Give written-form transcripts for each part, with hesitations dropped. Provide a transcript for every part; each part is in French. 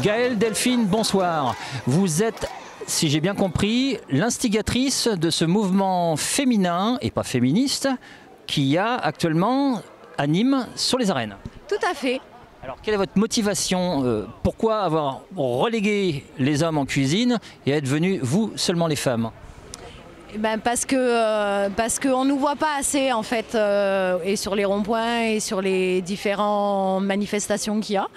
Gaëlle Delphine, bonsoir. Vous êtes, si j'ai bien compris, l'instigatrice de ce mouvement féminin, et pas féministe, qu'il y a actuellement à Nîmes sur les arènes. Tout à fait. Alors, quelle est votre motivation? Pourquoi avoir relégué les hommes en cuisine et être venus, vous, seulement les femmes? Parce qu'on ne nous voit pas assez en fait, et sur les ronds-points et sur les différentes manifestations qu'il y a.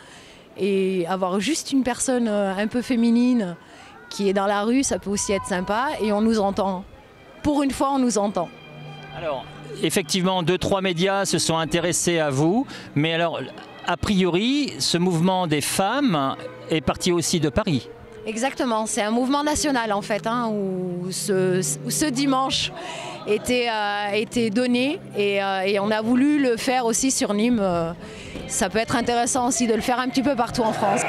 Et avoir juste une personne un peu féminine qui est dans la rue, ça peut aussi être sympa et on nous entend. Pour une fois, on nous entend. Alors, effectivement, 2-3 médias se sont intéressés à vous, mais alors, a priori, ce mouvement des femmes est parti aussi de Paris. Exactement, c'est un mouvement national en fait, hein, où ce dimanche était donné et on a voulu le faire aussi sur Nîmes. Ça peut être intéressant aussi de le faire un petit peu partout en France.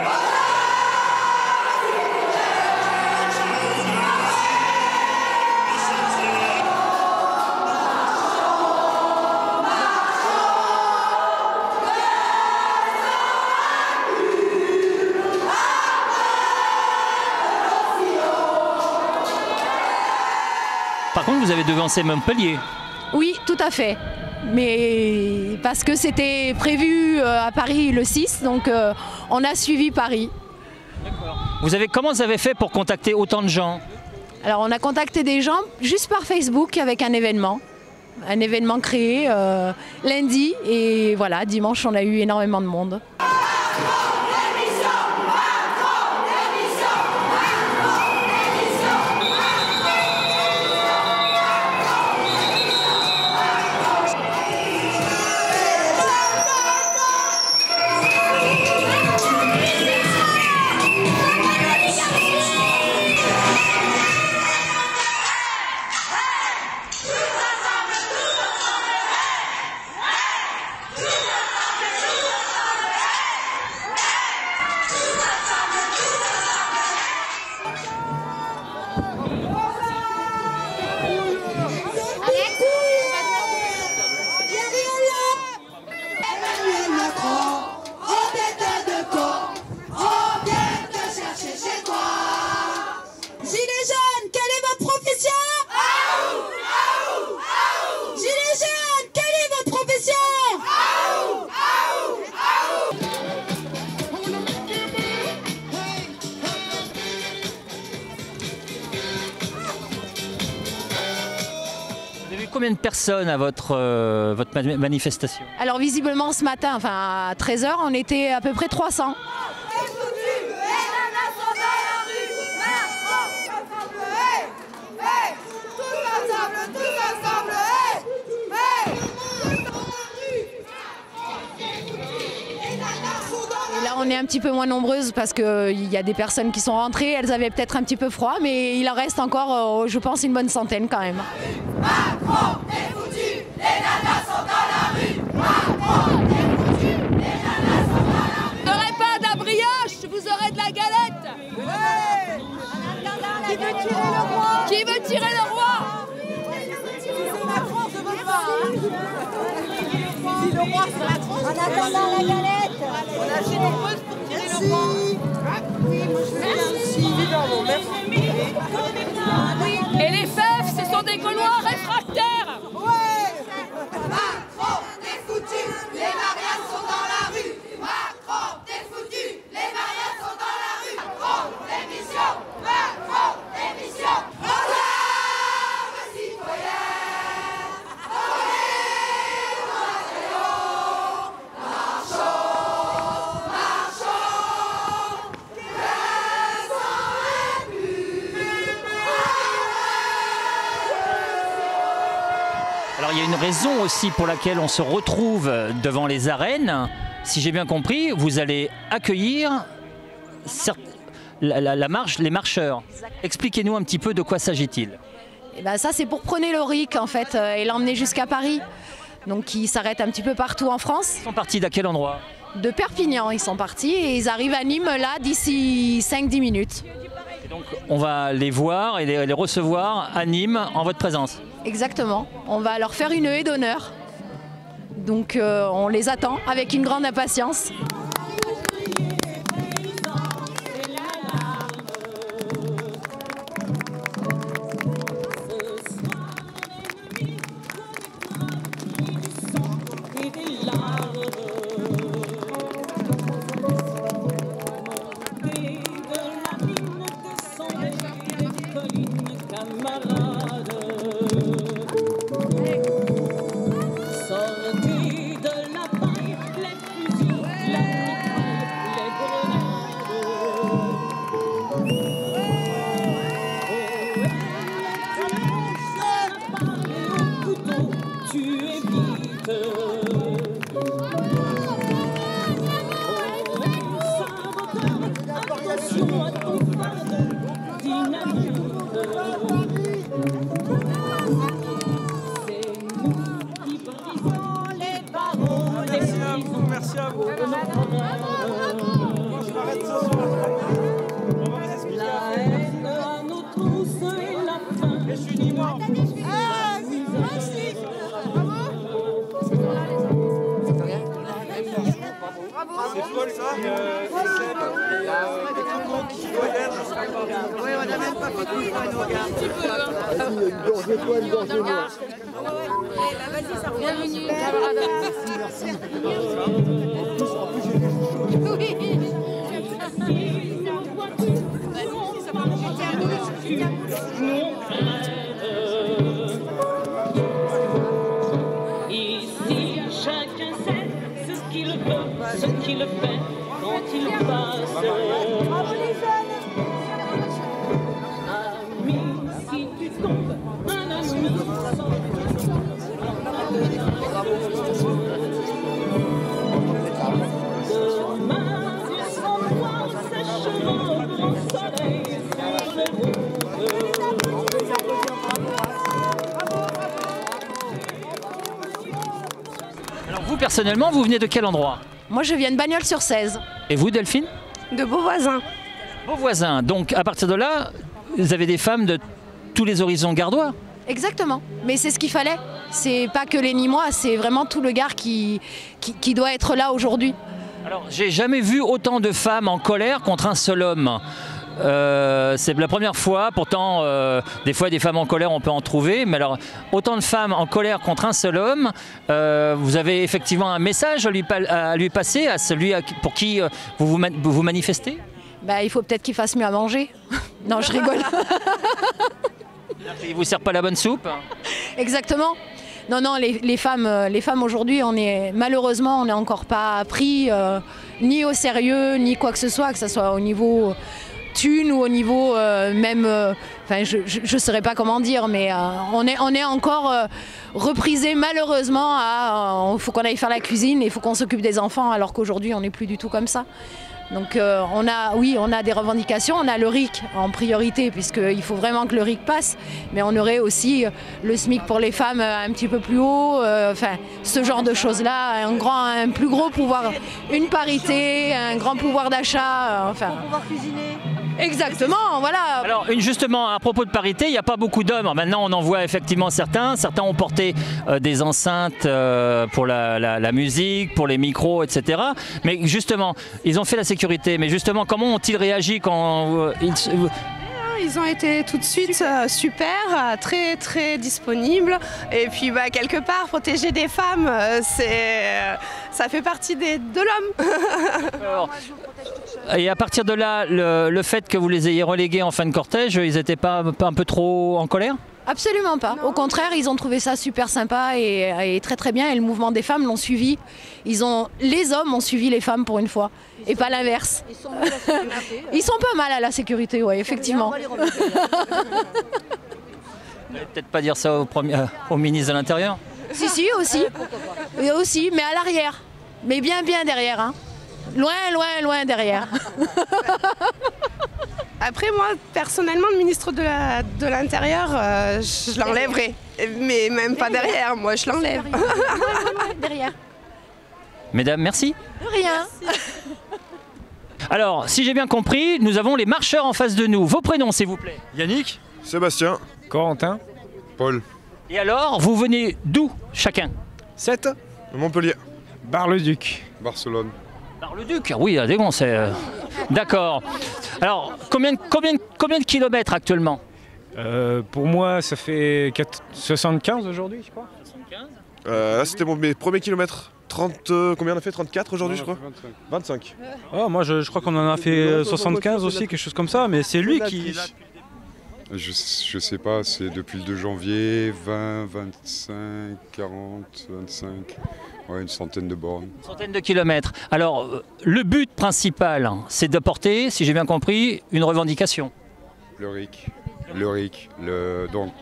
Par contre, vous avez devancé Montpellier. Oui, tout à fait. Mais parce que c'était prévu à Paris le 6, donc on a suivi Paris. Comment vous avez fait pour contacter autant de gens? Alors on a contacté des gens juste par Facebook avec un événement créé lundi et voilà, dimanche on a eu énormément de monde. Combien de personnes à votre manifestation? Alors visiblement ce matin, enfin à 13 h, on était à peu près 300. Et là on est un petit peu moins nombreuses parce qu'il y a des personnes qui sont rentrées, elles avaient peut-être un petit peu froid, mais il en reste encore, je pense, une bonne centaine quand même. Macron est foutu, les nanas sont dans la rue. Macron est foutu, les nanas sont dans la rue. Vous n'aurez pas de la brioche, vous aurez de la galette. Ouais. Qui veut tirer le roi? Qui veut tirer le roi? Macron, je veux pas. Si le roi c'est la France, en attendant la galette. On a assez nombreuses pour tirer le roi. Oui, moi je veux bien aussi. Merci. Et les fèves, ce sont des Gaulois réfractaires. Ouais. Macron, t'es foutu, les mariages sont dans la rue. Macron, t'es foutu, les mariages sont dans la rue. Macron, démission. Macron, démission. Bravo, citoyens. Allez, marchons, marchons, marchons. Que sont Alors il y a une raison aussi pour laquelle on se retrouve devant les arènes. Si j'ai bien compris, vous allez accueillir les marcheurs. Expliquez-nous un petit peu de quoi s'agit-il. Et ben ça c'est pour prôner le RIC en fait et l'emmener jusqu'à Paris. Donc ils s'arrêtent un petit peu partout en France. Ils sont partis d'à quel endroit? De Perpignan ils sont partis et ils arrivent à Nîmes là d'ici 5-10 minutes. Et donc on va les voir et les recevoir à Nîmes en votre présence. Exactement, on va leur faire une haie d'honneur. Donc on les attend avec une grande impatience. camarades. Sortez de la paille, les fusils, la mitraille, les grenades. Oh, au couteau, tu évites. Attention à ton fardeau, dynamite. C'est nous qui brisons les barreaux, les prisons. Merci à vous. Je m'arrête ça sur on va vous La haine à nos trousses et la faim. je suis ni moi. C'est folle ça. Oui, on n'a même pas fait tout ça, nous regarde. Une gorgée toi, une gorgée moi. Vas-y, ça revient. Bienvenue, camarade. Merci. En plus, j'ai des chouchous. Ici, chacun sait ce qu'il veut, ce qu'il fait quand il passe. Ami, si tu tombes, un ami. Demain, ils sont noirs, sécheront au grand soleil sur les routes. Alors vous, personnellement, vous venez de quel endroit? Moi, je viens de Bagnols-sur-Cèze. Et vous, Delphine? De Beauvoisin. Vos voisins. Donc, à partir de là, vous avez des femmes de tous les horizons gardois? Exactement. Mais c'est ce qu'il fallait. C'est pas que les Nîmois, c'est vraiment tout le Gard qui doit être là aujourd'hui. Alors, j'ai jamais vu autant de femmes en colère contre un seul homme. C'est la première fois, pourtant des fois des femmes en colère on peut en trouver, mais alors autant de femmes en colère contre un seul homme, vous avez effectivement un message à lui passer, à celui pour qui vous manifestez? Bah, il faut peut-être qu'il fasse mieux à manger. Non, je rigole. Il vous sert pas la bonne soupe? Exactement. Non, non, les femmes aujourd'hui, malheureusement, on n'est encore pas pris ni au sérieux, ni quoi que ce soit au niveau thune ou au niveau enfin, je ne saurais pas comment dire, mais on est encore reprisé malheureusement il faut qu'on aille faire la cuisine, il faut qu'on s'occupe des enfants, alors qu'aujourd'hui, on n'est plus du tout comme ça. Donc on a des revendications, on a le RIC en priorité puisqu'il faut vraiment que le RIC passe, mais on aurait aussi le SMIC pour les femmes un petit peu plus haut, enfin ce genre de choses-là, un plus gros pouvoir, une parité, un grand pouvoir d'achat, enfin. Pouvoir cuisiner. Exactement, voilà. Alors justement, à propos de parité, il n'y a pas beaucoup d'hommes. Maintenant, on en voit effectivement certains. Certains ont porté des enceintes pour la musique, pour les micros, etc. Mais justement, ils ont fait la sécurité. Mais justement, comment ont-ils réagi quand Ils ont été tout de suite super, très très disponibles. Et puis quelque part, protéger des femmes, ça fait partie de l'homme. Et à partir de là, le fait que vous les ayez relégués en fin de cortège, ils n'étaient pas un peu trop en colère? Absolument pas. Au contraire, ils ont trouvé ça super sympa et très très bien. Et le mouvement des femmes l'ont suivi. Les hommes ont suivi les femmes pour une fois. Et pas l'inverse. Ils sont mal à la sécurité. Ils sont pas mal à la sécurité, oui, effectivement. On va les remercier. Vous n'allez peut-être pas dire ça au ministre de l'Intérieur? Si, aussi. Et aussi, mais à l'arrière. Mais bien derrière. Hein. Loin derrière. Après, moi, personnellement, le ministre de l'Intérieur, je l'enlèverai. Mais même pas derrière, moi, je l'enlève. Derrière. Mesdames, merci. De rien. Alors, si j'ai bien compris, nous avons les marcheurs en face de nous. Vos prénoms, s'il vous plaît? Yannick, Sébastien, Corentin, Paul, Et alors, vous venez d'où, chacun? 7, Montpellier, Bar-le-Duc. Barcelone. Bar-le-Duc, oui, à Dégon, c'est... D'accord. Alors, combien de kilomètres actuellement? Pour moi, ça fait 75 aujourd'hui, je crois. Là, c'était mes premiers kilomètres. 30, combien on a fait? 34 aujourd'hui, je crois. 25. Oh, moi, je crois qu'on en a fait 75 aussi, quelque chose comme ça, mais c'est lui qui... Je sais pas, c'est depuis le 2 janvier, 20, 25, 40, 25, ouais, une centaine de bornes. Une centaine de kilomètres. Alors, le but principal, c'est de porter, si j'ai bien compris, une revendication. Le RIC. Le RIC. Donc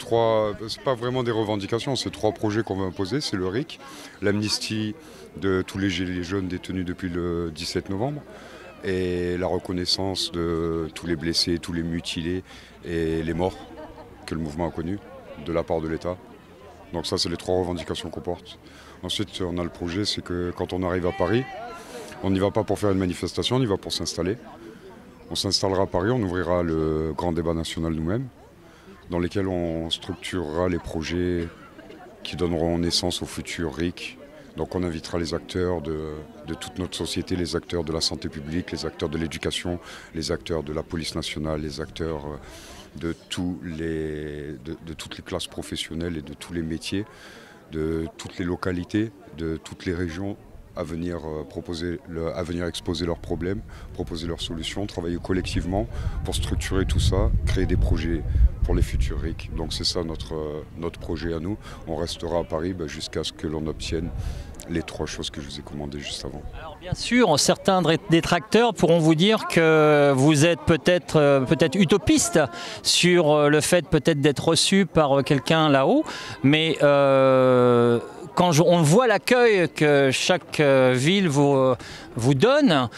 c'est pas vraiment des revendications, c'est 3 projets qu'on va imposer. C'est le RIC, l'amnistie de tous les gilets jaunes détenus depuis le 17 novembre et la reconnaissance de tous les blessés, tous les mutilés et les morts que le mouvement a connus de la part de l'État. Donc ça, c'est les 3 revendications qu'on porte. Ensuite, on a le projet, c'est que quand on arrive à Paris, on n'y va pas pour faire une manifestation, on y va pour s'installer. On s'installera à Paris, on ouvrira le grand débat national nous-mêmes, dans lequel on structurera les projets qui donneront naissance au futur RIC. Donc on invitera les acteurs de toute notre société, les acteurs de la santé publique, les acteurs de l'éducation, les acteurs de la police nationale, les acteurs de toutes les classes professionnelles et de tous les métiers, de toutes les localités, de toutes les régions, à venir exposer leurs problèmes, proposer leurs solutions, travailler collectivement pour structurer tout ça, créer des projets pour les futurs RIC. Donc c'est ça notre projet à nous. On restera à Paris jusqu'à ce que l'on obtienne les 3 choses que je vous ai commandées juste avant. Alors bien sûr, certains détracteurs pourront vous dire que vous êtes peut-être utopiste sur le fait peut-être d'être reçu par quelqu'un là-haut, mais quand on voit l'accueil que chaque ville vous donne,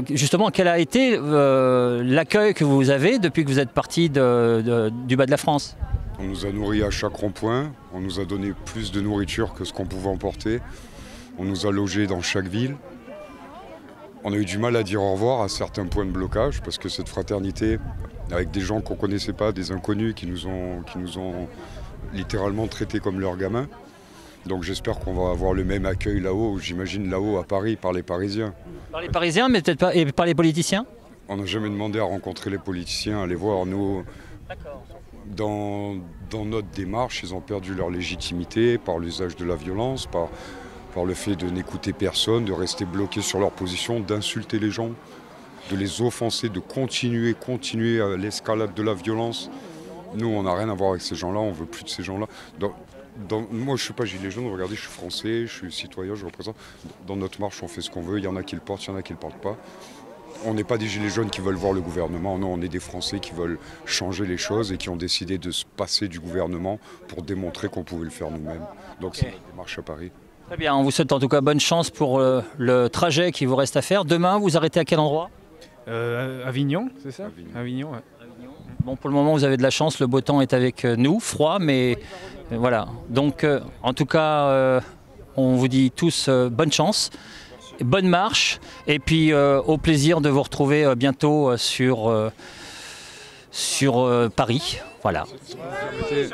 justement, quel a été l'accueil que vous avez depuis que vous êtes parti du bas de la France? On nous a nourris à chaque rond-point, on nous a donné plus de nourriture que ce qu'on pouvait emporter, on nous a logés dans chaque ville. On a eu du mal à dire au revoir à certains points de blocage parce que cette fraternité, avec des gens qu'on ne connaissait pas, des inconnus qui nous ont littéralement traités comme leurs gamins. Donc j'espère qu'on va avoir le même accueil là-haut, j'imagine là-haut à Paris, par les Parisiens. Par les Parisiens, mais peut-être pas, et par les politiciens? On n'a jamais demandé à rencontrer les politiciens, à les voir. Nous, dans notre démarche, ils ont perdu leur légitimité par l'usage de la violence, par le fait de n'écouter personne, de rester bloqués sur leur position, d'insulter les gens, de les offenser, de continuer à l'escalade de la violence. Nous, on n'a rien à voir avec ces gens-là, on ne veut plus de ces gens-là. Moi, je ne suis pas gilet jaune, regardez, je suis français, je suis citoyen, je représente. Dans notre marche, on fait ce qu'on veut, il y en a qui le portent, il y en a qui ne le portent pas. On n'est pas des gilets jaunes qui veulent voir le gouvernement, non, on est des Français qui veulent changer les choses et qui ont décidé de se passer du gouvernement pour démontrer qu'on pouvait le faire nous-mêmes. Donc c'est une démarche à Paris. Très bien, on vous souhaite en tout cas bonne chance pour le trajet qui vous reste à faire. Demain, vous arrêtez à quel endroit? Avignon, c'est ça? Avignon, ouais. Bon, pour le moment, vous avez de la chance, le beau temps est avec nous, froid, mais voilà. Donc, en tout cas, on vous dit tous bonne chance, bonne marche, et puis au plaisir de vous retrouver bientôt sur Paris. Voilà.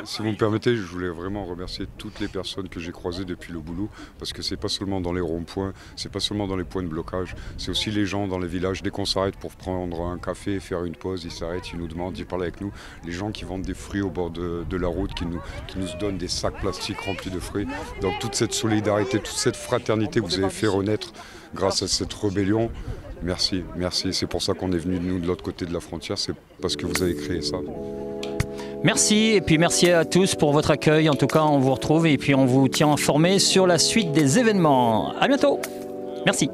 Si vous me permettez, je voulais vraiment remercier toutes les personnes que j'ai croisées depuis le boulot, parce que c'est pas seulement dans les ronds-points, c'est pas seulement dans les points de blocage, c'est aussi les gens dans les villages. Dès qu'on s'arrête pour prendre un café, faire une pause, ils s'arrêtent, ils nous demandent, ils parlent avec nous. Les gens qui vendent des fruits au bord de la route, qui nous donnent des sacs plastiques remplis de fruits. Donc toute cette solidarité, toute cette fraternité que vous avez fait renaître grâce à cette rébellion, merci, merci. C'est pour ça qu'on est venu nous de l'autre côté de la frontière, c'est parce que vous avez créé ça. Merci, et puis merci à tous pour votre accueil. En tout cas, on vous retrouve et puis on vous tient informé sur la suite des événements. À bientôt. Merci.